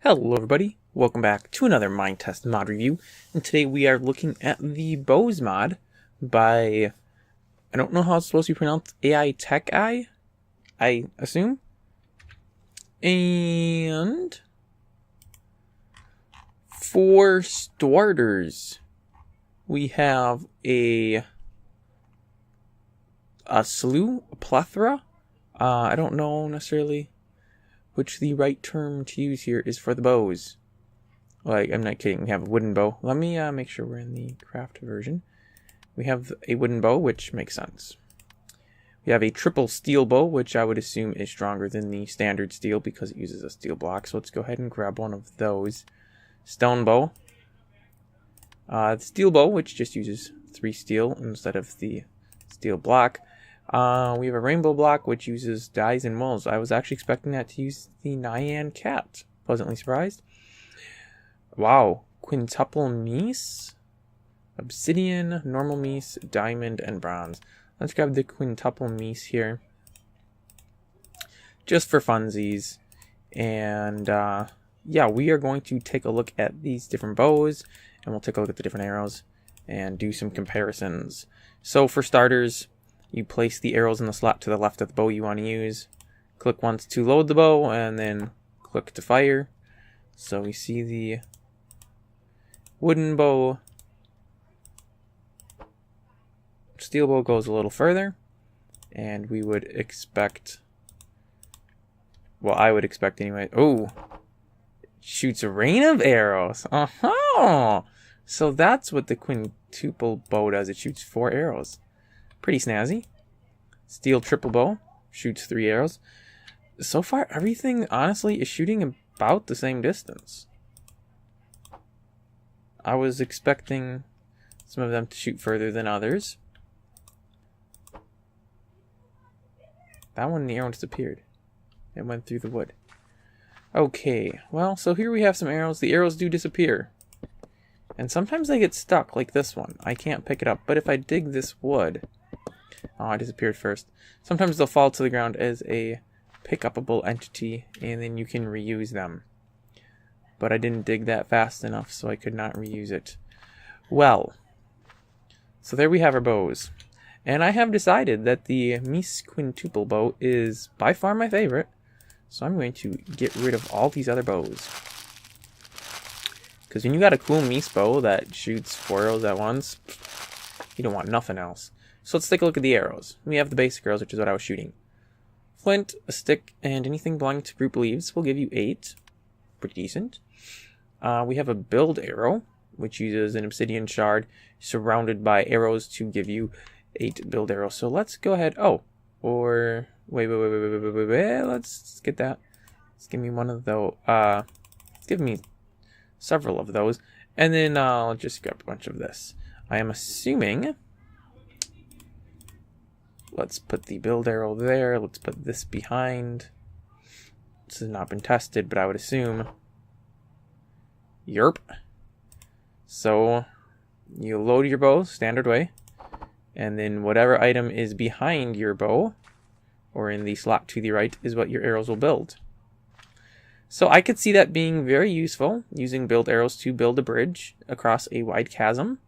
Hello everybody, welcome back to another Minetest mod review, and today we are looking at the bows mod by, I don't know how it's supposed to be pronounced, AI Tech Eye, I assume. And for starters, we have a plethora. I don't know necessarily which the right term to use here is for the bows. Like, I'm not kidding, we have a wooden bow. Let me make sure we're in the craft version. We have a wooden bow, which makes sense. We have a triple steel bow, which I would assume is stronger than the standard steel because it uses a steel block. So let's go ahead and grab one of those. Stone bow. The steel bow, which just uses 3 steel instead of the steel block. We have a rainbow block, which uses dyes and molds. I was actually expecting that to use the Nyan cat. Pleasantly surprised. Wow. Quintuple meese, obsidian, normal meese, diamond, and bronze. Let's grab the quintuple meese here, just for funsies. And yeah, we are going to take a look at these different bows, and we'll take a look at the different arrows and do some comparisons. So for starters, you place the arrows in the slot to the left of the bow you want to use. Click once to load the bow, and then click to fire. So we see the wooden bow. Steel bow goes a little further, and we would expect, well, I would expect anyway. Oh, shoots a rain of arrows. So that's what the quintuple bow does. It shoots 4 arrows. Pretty snazzy. Steel triple bow shoots 3 arrows. So far, everything honestly is shooting about the same distance. I was expecting some of them to shoot further than others. That one, the arrow disappeared. It went through the wood. Okay, well, so here we have some arrows. The arrows do disappear. And sometimes they get stuck, like this one. I can't pick it up, but if I dig this wood... Oh, I disappeared first. Sometimes they'll fall to the ground as a pick-upable entity, and then you can reuse them. But I didn't dig that fast enough, so I could not reuse it. Well, so there we have our bows. And I have decided that the meese quintuple bow is by far my favorite. So I'm going to get rid of all these other bows. Because when you got a cool meese bow that shoots 4 arrows at once, you don't want nothing else. So let's take a look at the arrows. We have the basic arrows, which is what I was shooting. Flint, a stick, and anything belonging to group leaves will give you 8. Pretty decent. We have a build arrow, which uses an obsidian shard surrounded by arrows to give you 8 build arrows. So let's go ahead. Oh, or wait. Let's get that. Let's give me one of those. Give me several of those, and then I'll just grab a bunch of this. I am assuming. Let's put the build arrow there. Let's put this behind. This has not been tested, but I would assume. Yerp. So you load your bow standard way, and then whatever item is behind your bow or in the slot to the right is what your arrows will build. So I could see that being very useful, using build arrows to build a bridge across a wide chasm.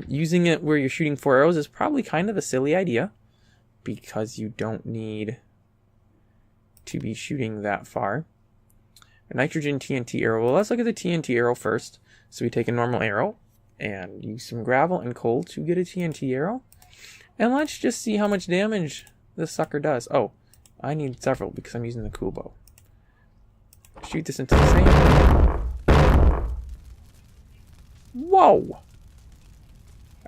Using it where you're shooting 4 arrows is probably kind of a silly idea because you don't need to be shooting that far. A nitrogen TNT arrow. Well, let's look at the TNT arrow first. So we take a normal arrow and use some gravel and coal to get a TNT arrow. And let's just see how much damage this sucker does. Oh, I need several because I'm using the cool bow. Shoot this into the sand. Whoa!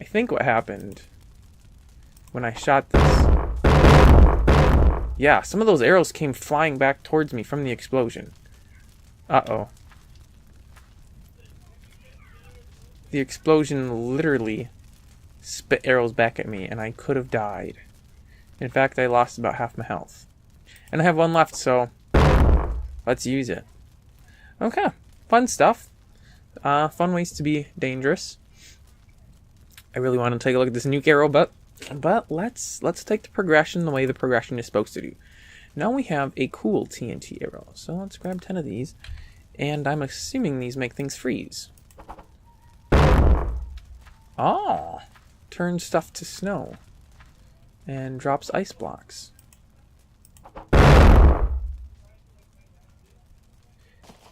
I think what happened when I shot this... Yeah, some of those arrows came flying back towards me from the explosion. Uh-oh. The explosion literally spit arrows back at me, and I could have died. In fact, I lost about half my health. And I have 1 left, so let's use it. Okay, fun stuff. Fun ways to be dangerous. I really want to take a look at this nuke arrow, but let's take the progression the way the progression is supposed to do. Now we have a cool TNT arrow. So let's grab 10 of these. And I'm assuming these make things freeze. Oh! Turns stuff to snow. And drops ice blocks.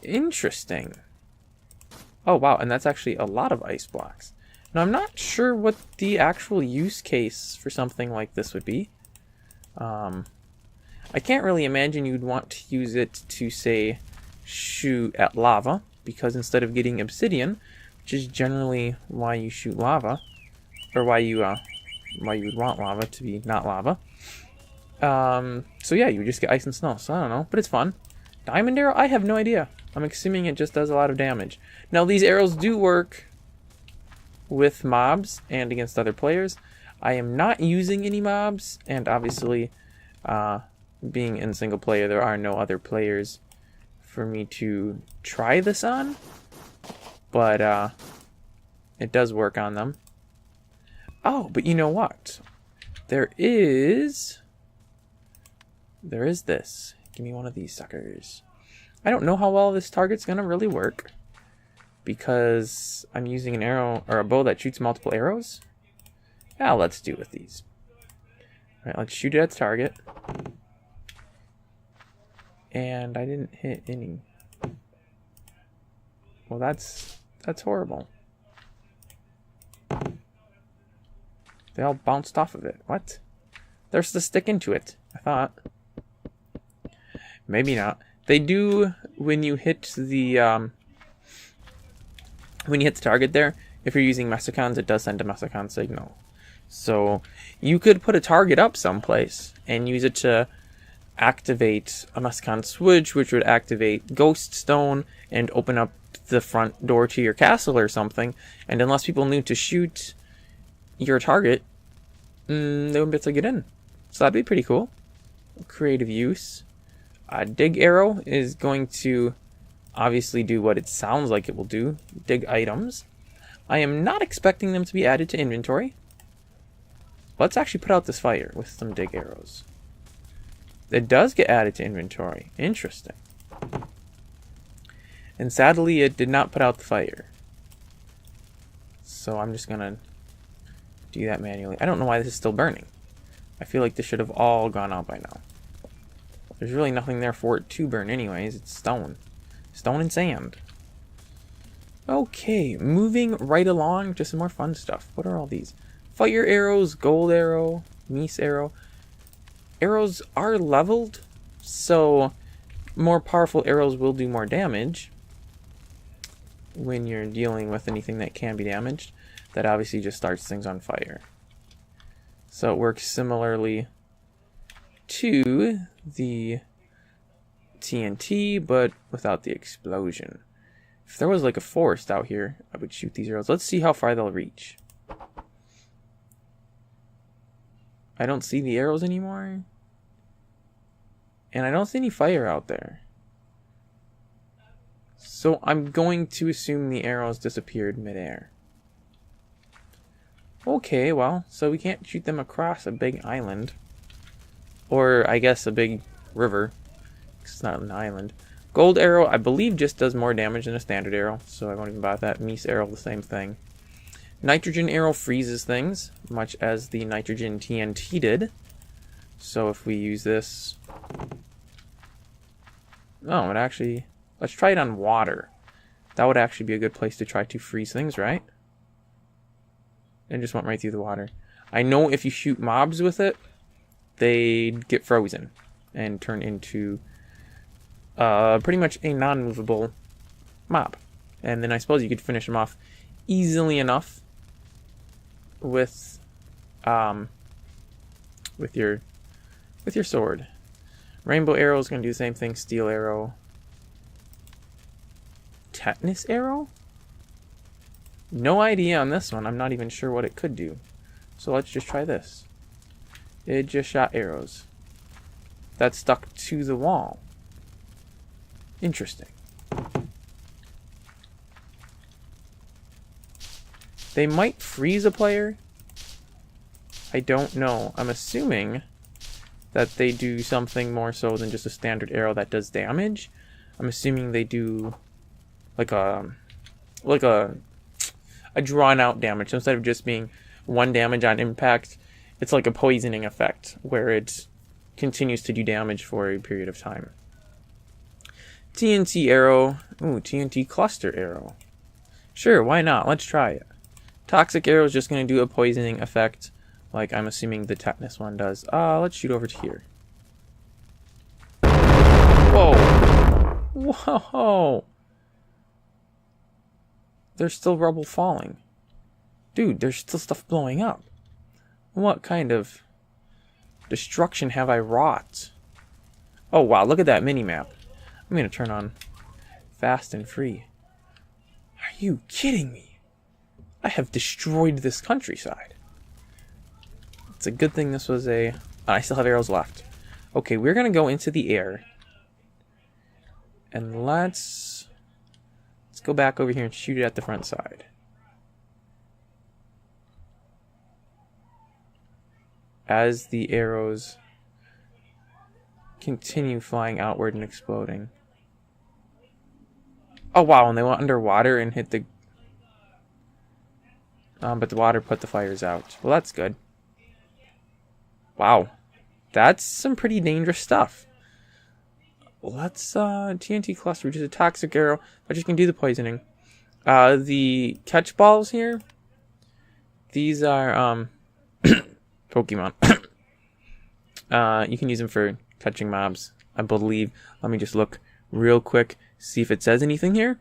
Interesting. Oh, wow, and that's actually a lot of ice blocks. Now, I'm not sure what the actual use case for something like this would be. I can't really imagine you'd want to use it to, say, shoot at lava, because instead of getting obsidian, which is generally why you shoot lava, or why you would want lava to be not lava. So yeah, you would just get ice and snow, so I don't know, but it's fun. Diamond arrow? I have no idea. I'm assuming it just does a lot of damage. Now, these arrows do work with mobs and against other players. I am not using any mobs, and obviously, being in single player, there are no other players for me to try this on, but it does work on them. Oh, but you know what? There is this. Give me one of these suckers. I don't know how well this target's gonna really work, because I'm using an arrow or a bow that shoots multiple arrows. Yeah, let's do with these. Alright, let's shoot it at the target. And I didn't hit any. Well, that's horrible. They all bounced off of it. What? There's the stick into it, I thought. Maybe not. They do, when you hit the target there, if you're using Mesicons, it does send a Mesicon signal. So you could put a target up someplace and use it to activate a Mesicon switch, which would activate Ghost Stone and open up the front door to your castle or something. And unless people knew to shoot your target, they wouldn't be able to get in. So that'd be pretty cool. Creative use. Dig arrow is going to obviously do what it sounds like it will do. Dig items. I am not expecting them to be added to inventory. Let's actually put out this fire with some dig arrows. It does get added to inventory. Interesting. And sadly, it did not put out the fire. So I'm just gonna do that manually. I don't know why this is still burning. I feel like this should have all gone out by now. There's really nothing there for it to burn anyways. It's stone. Stone and sand. Okay, moving right along to some more fun stuff. What are all these? Fire arrows, gold arrow, meese arrow. Arrows are leveled, so more powerful arrows will do more damage when you're dealing with anything that can be damaged. That obviously just starts things on fire. So it works similarly to the TNT, but without the explosion. If there was like a forest out here, I would shoot these arrows. Let's see how far they'll reach. I don't see the arrows anymore. And I don't see any fire out there. So I'm going to assume the arrows disappeared midair. Okay, well, so we can't shoot them across a big island. Or, I guess, a big river. It's not an island. Gold arrow, I believe, just does more damage than a standard arrow. So I won't even bother that. Meese arrow, the same thing. Nitrogen arrow freezes things, much as the nitrogen TNT did. So if we use this... Oh, it actually... Let's try it on water. That would actually be a good place to try to freeze things, right? And just went right through the water. I know if you shoot mobs with it, they get frozen and turn into pretty much a non-movable mob. And then I suppose you could finish them off easily enough with your sword. Rainbow arrow is going to do the same thing. Steel arrow. Tetanus arrow? No idea on this one. I'm not even sure what it could do. So let's just try this. It just shot arrows. That stuck to the wall. Interesting. They might freeze a player. I don't know. I'm assuming that they do something more so than just a standard arrow that does damage. I'm assuming they do like a drawn out damage. So instead of just being 1 damage on impact, it's like a poisoning effect where it continues to do damage for a period of time. TNT Arrow. Ooh, TNT Cluster Arrow. Sure, why not? Let's try it. Toxic Arrow is just going to do a poisoning effect, like I'm assuming the tetanus one does. Let's shoot over to here. Whoa! Whoa! There's still rubble falling. Dude, there's still stuff blowing up. What kind of destruction have I wrought? Oh wow, look at that mini-map. I'm going to turn on fast and free. Are you kidding me? I have destroyed this countryside. It's a good thing this was a... I still have arrows left. Okay, we're going to go into the air. And let's go back over here and shoot it at the front side. As the arrows continue flying outward and exploding. Oh wow, and they went underwater and hit the... but the water put the fires out. Well, that's good. Wow. That's some pretty dangerous stuff. Let's, TNT Cluster, which is a toxic arrow, but just can do the poisoning. The catch balls here, these are, Pokemon. You can use them for catching mobs, I believe. Let me just look real quick, see if it says anything here.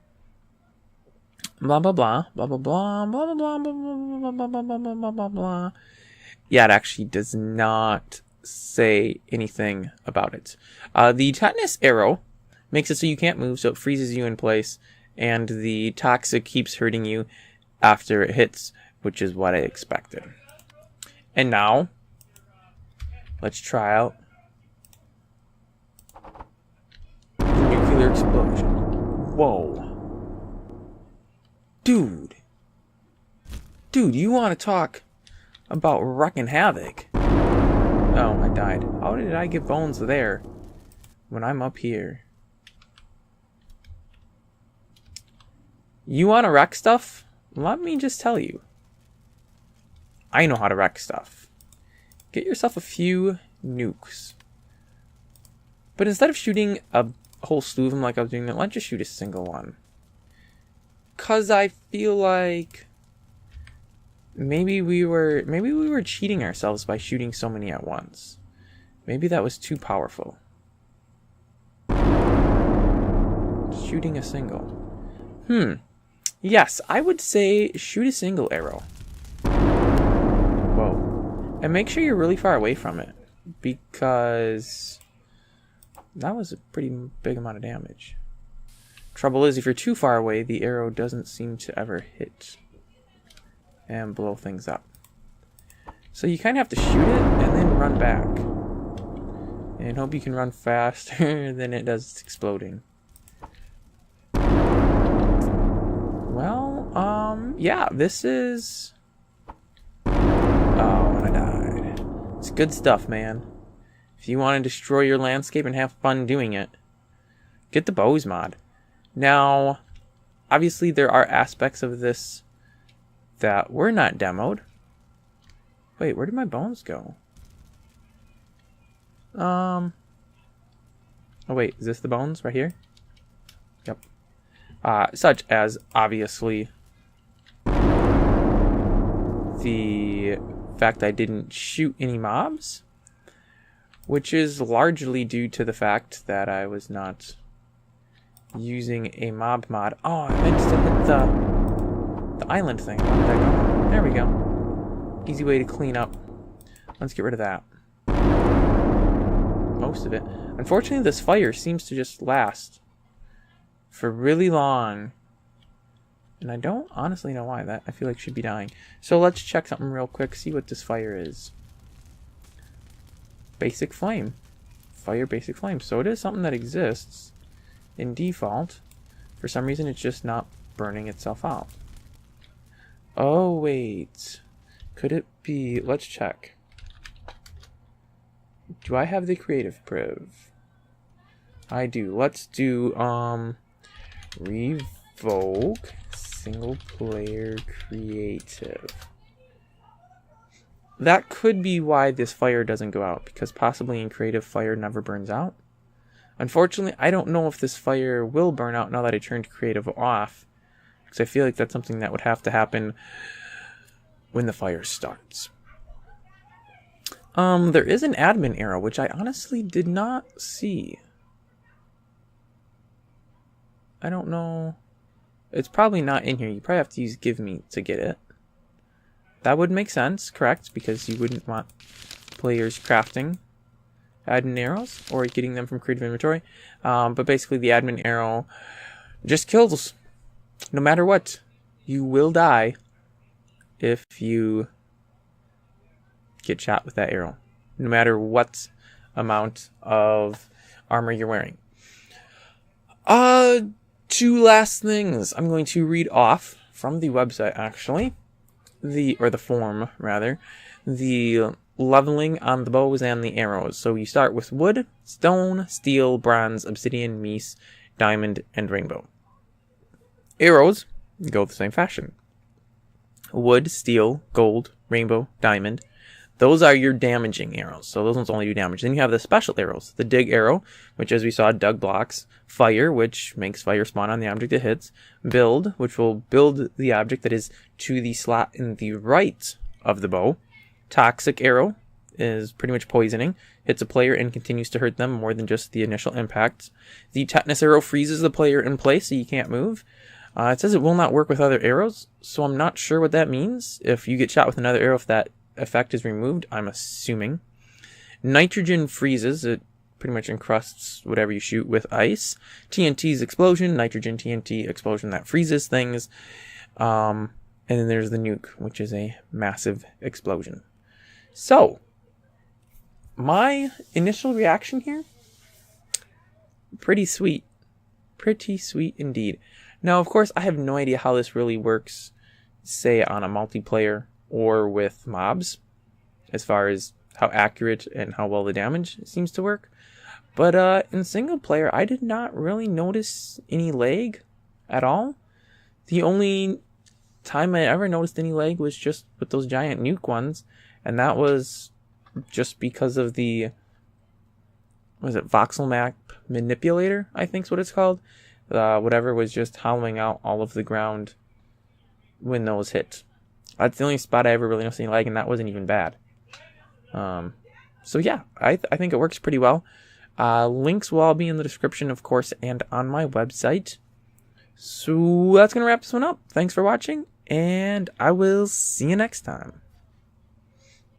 Blah blah blah blah blah blah blah blah blah blah blah blah blah blah blah blah. Yeah, it actually does not say anything about it. The tetanus arrow makes it so you can't move, so it freezes you in place, and the toxic keeps hurting you after it hits, which is what I expected. And now, let's try out nuclear explosion. Whoa. Dude, you want to talk about wrecking havoc? Oh, I died. How did I get bones there when I'm up here? You want to wreck stuff? Let me just tell you. I know how to wreck stuff. Get yourself a few nukes. But instead of shooting a whole slew of them like I was doing that, let's just shoot a single one. 'Cause I feel like maybe we were cheating ourselves by shooting so many at once. Maybe that was too powerful. Shooting a single. Yes, I would say shoot a single arrow. Whoa. And make sure you're really far away from it, because that was a pretty big amount of damage. Trouble is, if you're too far away, the arrow doesn't seem to ever hit and blow things up. So you kind of have to shoot it and then run back. And hope you can run faster than it does exploding. Well, yeah, this is... Oh, and I died. It's good stuff, man. If you want to destroy your landscape and have fun doing it, get the bows mod. Now, obviously there are aspects of this that were not demoed. Wait, where did my bones go? Oh wait, is this the bones right here? Yep. Such as, obviously, the fact I didn't shoot any mobs, which is largely due to the fact that I was not using a mob mod. Oh, I meant to hit the island thing. Where did that go? There we go. Easy way to clean up. Let's get rid of that. Most of it. Unfortunately, this fire seems to just last for really long. And I don't honestly know why. That I feel like should be dying. So let's check something real quick, see what this fire is. Basic flame. Fire basic flame. So it is something that exists in default. For some reason it's just not burning itself out. Oh wait, could it be, let's check. Do I have the creative priv? I do. Let's do revive invoke single player creative. That could be why this fire doesn't go out, because possibly in creative fire never burns out. Unfortunately, I don't know if this fire will burn out now that I turned creative off, because I feel like that's something that would have to happen when the fire starts. There is an admin arrow, which I honestly did not see. I don't know. It's probably not in here. You probably have to use give me to get it. That would make sense, correct? Because you wouldn't want players crafting admin arrows or getting them from creative inventory. But basically the admin arrow just kills. No matter what, you will die if you get shot with that arrow, no matter what amount of armor you're wearing. Two last things I'm going to read off from the website, actually. The form, rather. The leveling on the bows and the arrows. So you start with wood, stone, steel, bronze, obsidian, mies, diamond, and rainbow. Arrows go the same fashion. Wood, steel, gold, rainbow, diamond. Those are your damaging arrows. So those ones only do damage. Then you have the special arrows. The dig arrow, which as we saw, dug blocks. Fire, which makes fire spawn on the object it hits. Build, which will build the object that is to the slot in the right of the bow. Toxic arrow is pretty much poisoning. Hits a player and continues to hurt them more than just the initial impact. The tetanus arrow freezes the player in place so you can't move. It says it will not work with other arrows, so I'm not sure what that means. If you get shot with another arrow, if that effect is removed, I'm assuming. Nitrogen freezes. It pretty much encrusts whatever you shoot with ice. TNT's explosion. Nitrogen TNT explosion that freezes things. And then there's the nuke, which is a massive explosion. So, my initial reaction here, pretty sweet. Pretty sweet indeed. Now, of course, I have no idea how this really works, say, on a multiplayer or with mobs, as far as how accurate and how well the damage seems to work. But in single player, I did not really notice any lag at all. The only time I ever noticed any lag was just with those giant nuke ones, and that was just because of the, voxel map manipulator, I think is what it's called. Whatever was just hollowing out all of the ground when those hit. That's the only spot I ever really noticed any lag, and that wasn't even bad. So yeah, I think it works pretty well. Links will all be in the description, of course, and on my website. So that's going to wrap this one up. Thanks for watching, and I will see you next time.